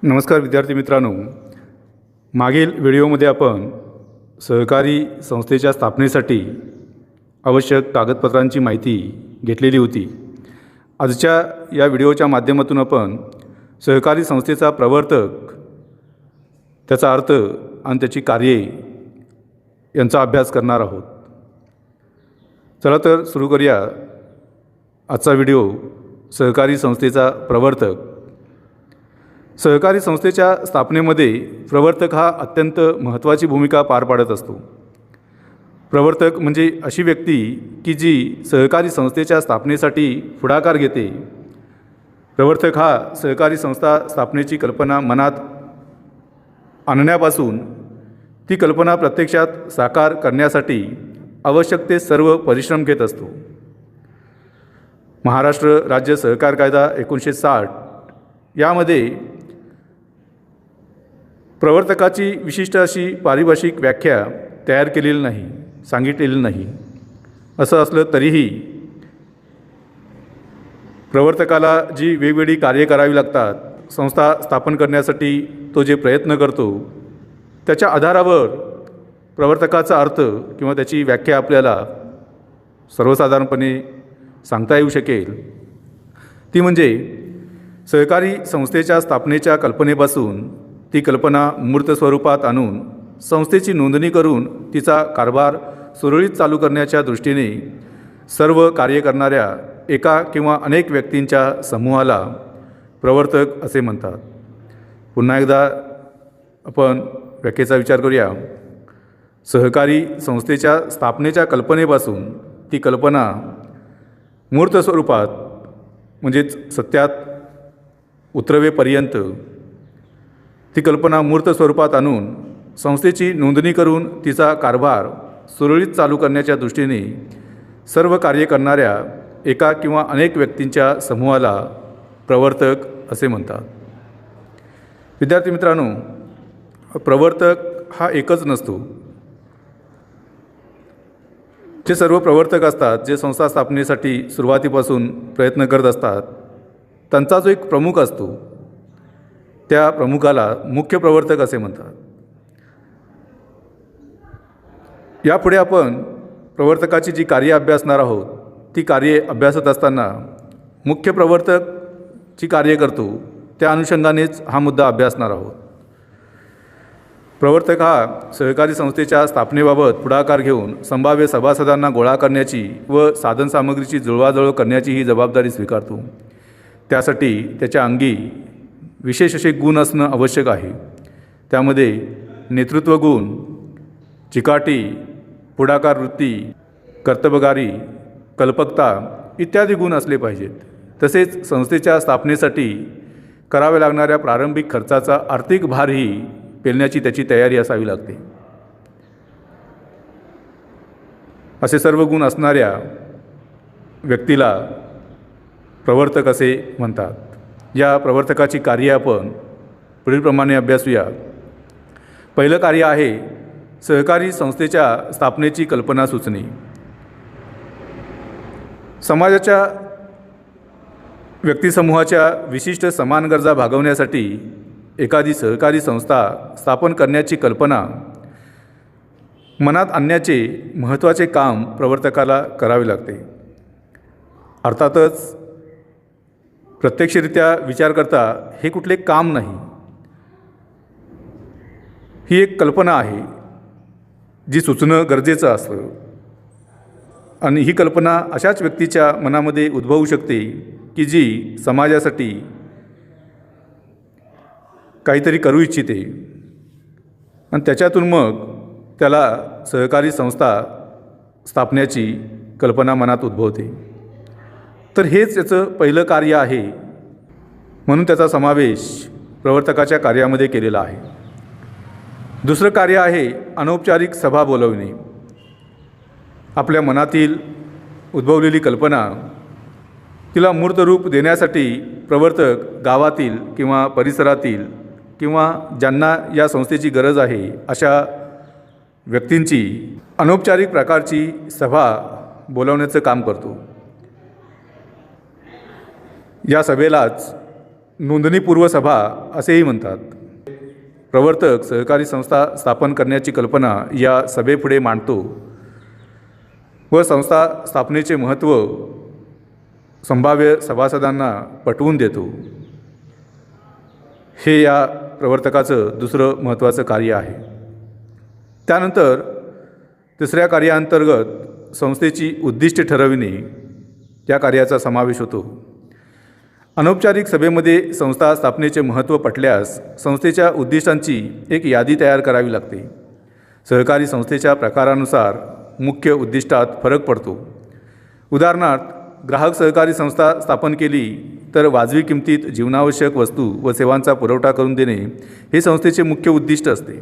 नमस्कार विद्यार्थी मित्रांनो, मागील व्हिडिओमध्ये आपण सहकारी संस्थेच्या स्थापनेसाठी आवश्यक कागदपत्रांची माहिती घेतलेली होती. आजच्या या व्हिडिओच्या माध्यमातून आपण सहकारी संस्थेचा प्रवर्तक, त्याचा अर्थ आणि त्याची कार्ये यांचा अभ्यास करणार आहोत. चला तर सुरू करूया आजचा व्हिडिओ. सहकारी संस्थेचा प्रवर्तक. सहकारी संस्थेच्या स्थापनेमध्ये प्रवर्तक हा अत्यंत महत्त्वाची भूमिका पार पाडत असतो. प्रवर्तक म्हणजे अशी व्यक्ती की जी सहकारी संस्थेच्या स्थापनेसाठी पुढाकार घेते. प्रवर्तक हा सहकारी संस्था स्थापनेची कल्पना मनात आणण्यापासून ती कल्पना प्रत्यक्षात साकार करण्यासाठी आवश्यक ते सर्व परिश्रम घेत असतो. महाराष्ट्र राज्य सहकार कायदा 1960 यामध्ये प्रवर्तकाची विशिष्ट अशी पारिभाषिक व्याख्या तयार केलेली नाही, सांगितलेली नाही. असं असलं तरीही प्रवर्तकाला जी वेगवेगळी कार्ये करावी लागतात, संस्था स्थापन करण्यासाठी तो जे प्रयत्न करतो, त्याच्या आधारावर प्रवर्तकाचा अर्थ किंवा त्याची व्याख्या आपल्याला सर्वसाधारणपणे सांगता येऊ शकेल. ती म्हणजे सहकारी संस्थेच्या स्थापनेच्या कल्पनेपासून ती कल्पना मूर्त स्वरूपात आणून संस्थेची नोंदणी करून तिचा कारभार सुरळीत चालू करण्याच्या दृष्टीने सर्व कार्य करणाऱ्या एका किंवा अनेक व्यक्तींच्या समूहाला प्रवर्तक असे म्हणतात. पुन्हा एकदा आपण व्याख्येचा विचार करूया. सहकारी संस्थेच्या स्थापनेच्या कल्पनेपासून ती कल्पना मूर्त स्वरूपात म्हणजेच सत्यात उतरवेपर्यंत ती कल्पना मूर्त स्वरूपात आणून संस्थेची नोंदणी करून तिचा कारभार सुरळीत चालू करण्याच्या दृष्टीने सर्व कार्य करणाऱ्या एका किंवा अनेक व्यक्तींच्या समूहाला प्रवर्तक असे म्हणतात. विद्यार्थी मित्रांनो, प्रवर्तक हा एकच नसतो. जे सर्व प्रवर्तक असतात, जे संस्था स्थापनेसाठी सुरुवातीपासून प्रयत्न करत असतात, त्यांचा जो एक प्रमुख असतो, त्या प्रमुखाला मुख्य प्रवर्तक असे म्हणतात. यापुढे आपण प्रवर्तकाची जी कार्ये अभ्यासणार आहोत, ती कार्ये अभ्यासत असताना मुख्य प्रवर्तक जी कार्य करतो त्या अनुषंगानेच हा मुद्दा अभ्यासणार आहोत. प्रवर्तक हा सहकारी संस्थेच्या स्थापनेबाबत पुढाकार घेऊन संभाव्य सभासदांना गोळा करण्याची व साधनसामग्रीची जुळवाजुळव करण्याची ही जबाबदारी स्वीकारतो. त्यासाठी त्याच्या अंगी विशेष असे गुण असणं आवश्यक आहे. त्यामध्ये नेतृत्व गुण, चिकाटी, पुढाकार वृत्ती, कर्तबगारी, कल्पकता इत्यादी गुण असले पाहिजेत. तसेच संस्थेच्या स्थापनेसाठी कराव्या लागणाऱ्या प्रारंभिक खर्चाचा आर्थिक भारही पेलण्याची त्याची तयारी असावी लागते. असे सर्व गुण असणाऱ्या व्यक्तीला प्रवर्तक असे म्हणतात. या प्रवर्तकाची कार्ये आपण पुढीलप्रमाणे अभ्यासूया. पहिलं कार्य आहे सहकारी संस्थेच्या स्थापनेची कल्पना सुचणे. समाजाच्या व्यक्तिसमूहाच्या विशिष्ट समान गरजा भागवण्यासाठी एखादी सहकारी संस्था स्थापन करण्याची कल्पना मनात आणण्याचे महत्त्वाचे काम प्रवर्तकाला करावे लागते. अर्थातच प्रत्यक्षरित्या विचार करता हे कुठले काम नाही, ही एक कल्पना आहे जी सुचणं गरजेचं असतं. आणि ही कल्पना अशाच व्यक्तीच्या मनामध्ये उद्भवू शकते की जी समाजासाठी काहीतरी करू इच्छिते आणि त्याच्यातून मग त्याला सहकारी संस्था स्थापण्याची कल्पना मनात उद्भवते. तर हेच याचं पहिलं कार्य आहे, म्हणून त्याचा समावेश प्रवर्तकाच्या कार्यामध्ये केलेला आहे. दुसरं कार्य आहे अनौपचारिक सभा बोलवणे. आपल्या मनातील उद्भवलेली कल्पना तिला मूर्त रूप देण्यासाठी प्रवर्तक गावातील किंवा परिसरातील किंवा ज्यांना या संस्थेची गरज आहे अशा व्यक्तींची अनौपचारिक प्रकारची सभा बोलवण्याचं काम करतो. या सभेलाच नोंदणीपूर्व सभा असेही म्हणतात. प्रवर्तक सहकारी संस्था स्थापन करण्याची कल्पना या सभेपुढे मांडतो व संस्था स्थापनेचे महत्त्व संभाव्य सभासदांना पटवून देतो. हे या प्रवर्तकाचं दुसरं महत्त्वाचं कार्य आहे. त्यानंतर तिसऱ्या कार्याअंतर्गत संस्थेची उद्दिष्टे ठरविणे या कार्याचा समावेश होतो. अनौपचारिक सभेमध्ये संस्था स्थापनेचे महत्त्व पटल्यास संस्थेच्या उद्दिष्टांची एक यादी तयार करावी लागते. सहकारी संस्थेच्या प्रकारानुसार मुख्य उद्दिष्टात फरक पडतो. उदाहरणार्थ, ग्राहक सहकारी संस्था स्थापन केली तर वाजवी किमतीत जीवनावश्यक वस्तू व सेवांचा पुरवठा करून देणे हे संस्थेचे मुख्य उद्दिष्ट असते.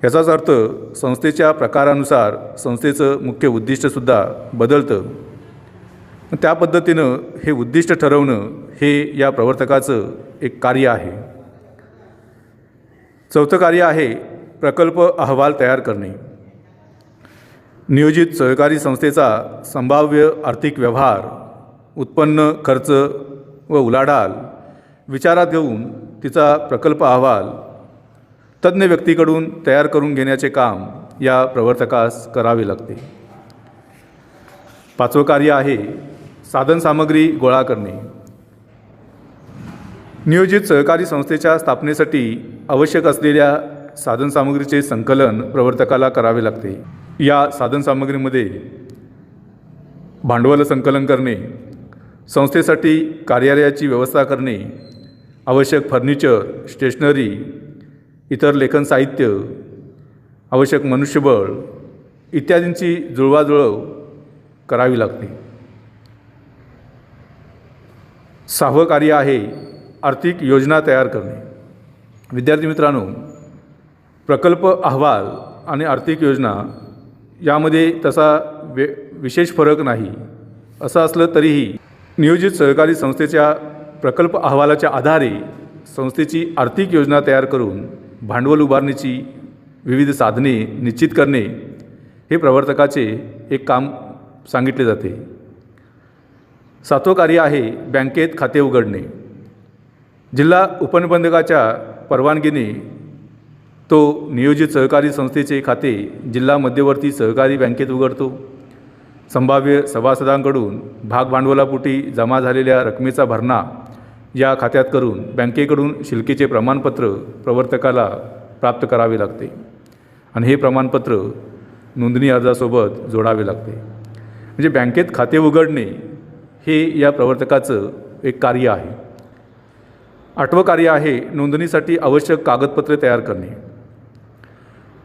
याचाच अर्थ संस्थेच्या प्रकारानुसार संस्थेचं मुख्य उद्दिष्टसुद्धा बदलतं. त्या पद्धतीनं हे उद्दिष्ट ठरवणं हे या प्रवर्तकाचं एक कार्य आहे. चौथं कार्य आहे प्रकल्प अहवाल तयार करणे. नियोजित सहकारी संस्थेचा संभाव्य आर्थिक व्यवहार, उत्पन्न, खर्च व उलाढाल विचारात घेऊन तिचा प्रकल्प अहवाल तज्ज्ञ व्यक्तीकडून तयार करून घेण्याचे काम या प्रवर्तकास करावे लागते. पाचवं कार्य आहे साधनसामग्री गोळा करणे. नियोजित सहकारी संस्थेच्या स्थापनेसाठी आवश्यक असलेल्या साधनसामग्रीचे संकलन प्रवर्तकाला करावे लागते. या साधनसामग्रीमध्ये भांडवल संकलन करणे, संस्थेसाठी कार्यालयाची व्यवस्था करणे, आवश्यक फर्निचर, स्टेशनरी, इतर लेखन साहित्य, आवश्यक मनुष्यबळ इत्यादींची जुळवाजुळव करावी लागते. सहावं कार्य आहे आर्थिक योजना तयार करणे. विद्यार्थी मित्रांनो, प्रकल्प अहवाल आणि आर्थिक योजना यामध्ये तसा विशेष फरक नाही. असं असलं तरीही नियोजित सहकारी संस्थेच्या प्रकल्प अहवालाच्या आधारे संस्थेची आर्थिक योजना तयार करून भांडवल उभारणीची विविध साधने निश्चित करणे हे प्रवर्तकाचे एक काम सांगितले जाते. सातवं कार्य आहे बँकेत खाते उघडणे. जिल्हा उपनिबंधकाच्या परवानगीने तो नियोजित सहकारी संस्थेचे खाते जिल्हा मध्यवर्ती सहकारी बँकेत उघडतो. संभाव्य सभासदांकडून भागभांडवलापोटी जमा झालेल्या रकमेचा भरणा या खात्यात करून बँकेकडून शिल्लकीचे प्रमाणपत्र प्रवर्तकाला प्राप्त करावे लागते आणि हे प्रमाणपत्र नोंदणी अर्जासोबत जोडावे लागते. म्हणजे बँकेत खाते उघडणे हे या प्रवर्तकाचं एक कार्य आहे. आठवं कार्य आहे नोंदणीसाठी आवश्यक कागदपत्रे तयार करणे.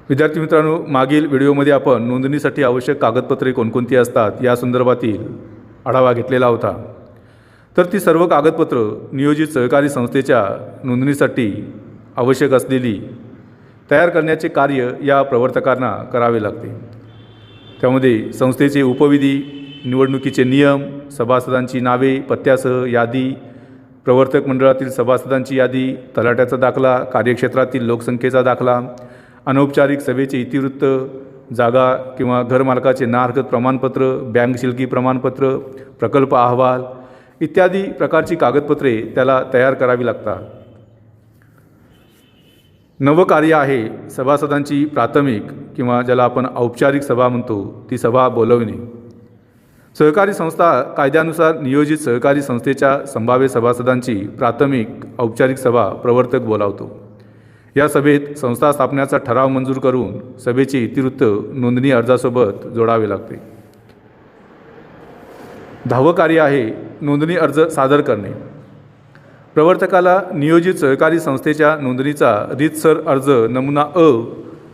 विद्यार्थी मित्रांनो, मागील व्हिडिओमध्ये आपण नोंदणीसाठी आवश्यक कागदपत्रे कोणकोणती असतात या संदर्भातील आढावा घेतलेला होता. तर ती सर्व कागदपत्र नियोजित सहकारी संस्थेच्या नोंदणीसाठी आवश्यक असलेली तयार करण्याचे कार्य या प्रवर्तकांना करावे लागते. त्यामध्ये संस्थेचे उपविधी, निवडणुकीचे नियम, सभासदांची नावे पत्त्यासह यादी, प्रवर्तक मंडळातील सभासदांची यादी, तलाट्याचा दाखला, कार्यक्षेत्रातील लोकसंख्येचा दाखला, अनौपचारिक सभेचे इतिवृत्त, जागा किंवा घरमालकाचे ना हरकत प्रमाणपत्र, बँक शिल्लकी प्रमाणपत्र, प्रकल्प अहवाल इत्यादी प्रकारची कागदपत्रे त्याला तयार करावी लागतात. नवं कार्य आहे सभासदांची प्राथमिक किंवा ज्याला आपण औपचारिक सभा म्हणतो ती सभा बोलवणे. सहकारी संस्था कायद्यानुसार नियोजित सहकारी संस्थेच्या संभाव्य सभासदांची प्राथमिक औपचारिक सभा प्रवर्तक बोलावतो. या सभेत संस्था स्थापण्याचा ठराव मंजूर करून सभेचे इतिवृत्त नोंदणी अर्जासोबत जोडावे लागते. 10वं कार्य आहे नोंदणी अर्ज सादर करणे. प्रवर्तकाला नियोजित सहकारी संस्थेच्या नोंदणीचा रीतसर अर्ज नमुना अ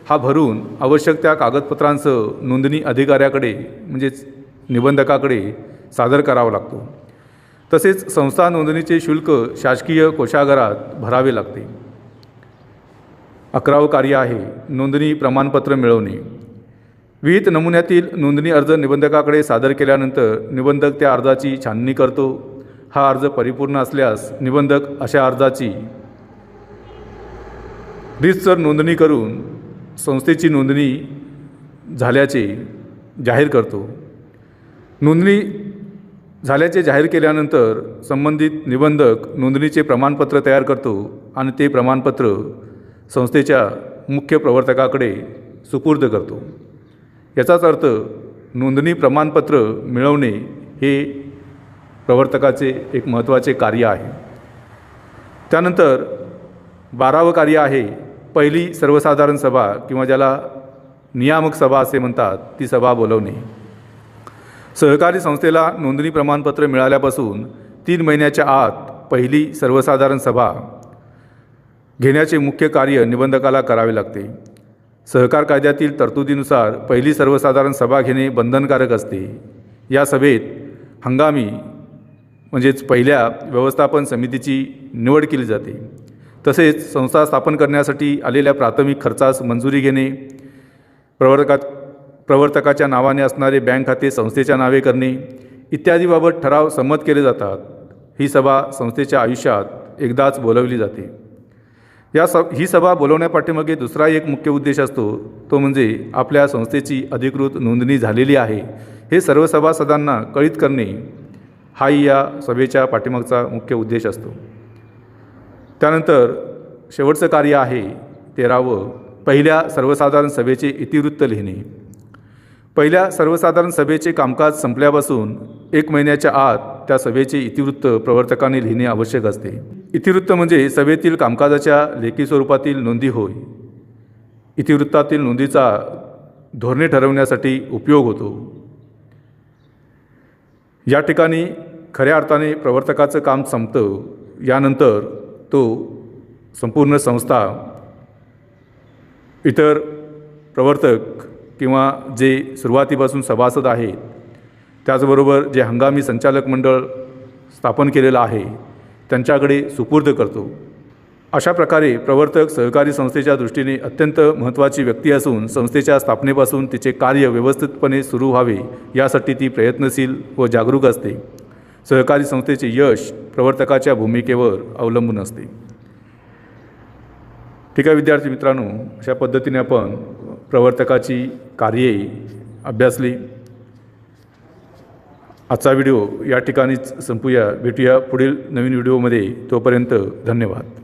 हा भरून आवश्यक त्या कागदपत्रांसह नोंदणी अधिकाऱ्याकडे म्हणजेच निबंधकाकडे सादर करावा लागतो. तसेच संस्था नोंदणीचे शुल्क शासकीय कोषागारात भरावे लागते. 11वं कार्य आहे नोंदणी प्रमाणपत्र मिळवणे. विहित नमुन्यातील नोंदणी अर्ज निबंधकाकडे सादर केल्यानंतर निबंधक त्या अर्जाची छाननी करतो. हा अर्ज परिपूर्ण असल्यास निबंधक अशा अर्जाची रीतसर नोंदणी करून संस्थेची नोंदणी झाल्याचे जाहीर करतो. नोंदणी झाल्याचे जाहीर केल्यानंतर संबंधित निबंधक नोंदणीचे प्रमाणपत्र तयार करतो आणि ते प्रमाणपत्र संस्थेच्या मुख्य प्रवर्तकाकडे सुपूर्द करतो. याचाच अर्थ नोंदणी प्रमाणपत्र मिळवणे हे प्रवर्तकाचे एक महत्त्वाचे कार्य आहे. त्यानंतर 12वं कार्य आहे पहिली सर्वसाधारण सभा किंवा ज्याला नियामक सभा असे म्हणतात, ती सभा बोलवणे. सहकारी संस्थेला नोंदणी प्रमाणपत्र मिळाल्यापासून 3 महिन्याच्या आत पहिली सर्वसाधारण सभा घेण्याचे मुख्य कार्य निबंधकाला करावे लागते. सहकार कायद्यातील तरतुदीनुसार पहिली सर्वसाधारण सभा घेणे बंधनकारक असते. या सभेत हंगामी म्हणजेच पहिल्या व्यवस्थापन समितीची निवड केली जाते. तसेच संस्था स्थापन करण्यासाठी आलेल्या प्राथमिक खर्चास मंजुरी घेणे, प्रवर्तकाच्या नावाने असणारे बँक खाते संस्थेच्या नावे करणे इत्यादीबाबत ठराव संमत केले जातात. ही सभा संस्थेच्या आयुष्यात एकदाच बोलवली जाते. ही सभा बोलवण्यापाठीमागे दुसरा एक मुख्य उद्देश असतो, तो म्हणजे आपल्या संस्थेची अधिकृत नोंदणी झालेली आहे हे सर्व सभासदांना कळित करणे, हाही या सभेच्या पाठीमागचा मुख्य उद्देश असतो. त्यानंतर शेवटचं कार्य आहे 13वं, पहिल्या सर्वसाधारण सभेचे इतिवृत्त लिहिणे. पहिल्या सर्वसाधारण सभेचे कामकाज संपल्यापासून 1 महिन्याच्या आत त्या सभेचे इतिवृत्त प्रवर्तकाने लिहिणे आवश्यक असते. इतिवृत्त म्हणजे सभेतील कामकाजाच्या लेखी स्वरूपातील नोंदी होय. इतिवृत्तातील नोंदीचा धोरणे ठरवण्यासाठी उपयोग होतो. या ठिकाणी खऱ्या अर्थाने प्रवर्तकाचं काम संपतं. यानंतर तो संपूर्ण संस्था, इतर प्रवर्तक किंवा जे सुरुवातीपासून सभासद आहेत, त्याचबरोबर जे हंगामी संचालक मंडळ स्थापन केलेलं आहे त्यांच्याकडे सुपूर्द करतो. अशा प्रकारे प्रवर्तक सहकारी संस्थेच्या दृष्टीने अत्यंत महत्त्वाची व्यक्ती असून संस्थेच्या स्थापनेपासून तिचे कार्य व्यवस्थितपणे सुरू व्हावे यासाठी ती प्रयत्नशील व जागरूक असते. सहकारी संस्थेचे यश प्रवर्तकाच्या भूमिकेवर अवलंबून असते. ठीक आहे विद्यार्थी मित्रांनो, अशा पद्धतीने आपण प्रवर्तकाची कार्ये अभ्यासली. आजचा व्हिडिओ या ठिकाणीच संपूया. भेटूया पुढील नवीन व्हिडिओमध्ये. तोपर्यंत धन्यवाद.